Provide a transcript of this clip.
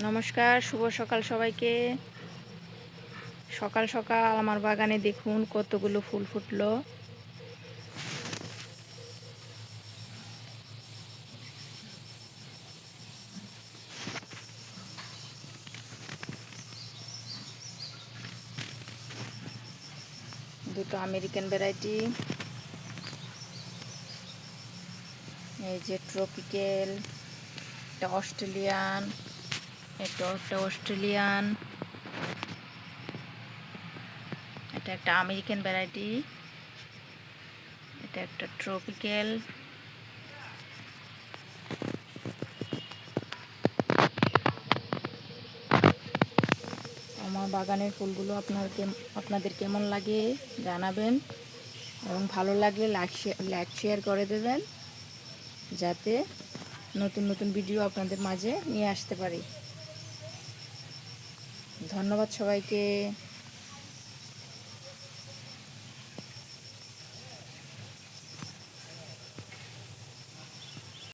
নমস্কার, শুভ সকাল সবাইকে। সকাল সকাল আমার বাগানে দেখুন কতগুলো ফুল ফুটলো। দুটো আমেরিকান ভ্যারাইটি, এই যে ট্রপিক্যাল, এটা অস্ট্রেলিয়ান, এটা একটা অস্ট্রেলিয়ান, এটা একটা আমেরিকান ভ্যারাইটি, এটা একটা ট্রপিক্যাল। আমার বাগানের ফুলগুলো আপনাদের কেমন লাগে জানাবেন, এবং ভালো লাগলে লাইক শেয়ার করে দেবেন, যাতে নতুন নতুন ভিডিও আপনাদের মাঝে নিয়ে আসতে পারি। ধন্যবাদ সবাইকে।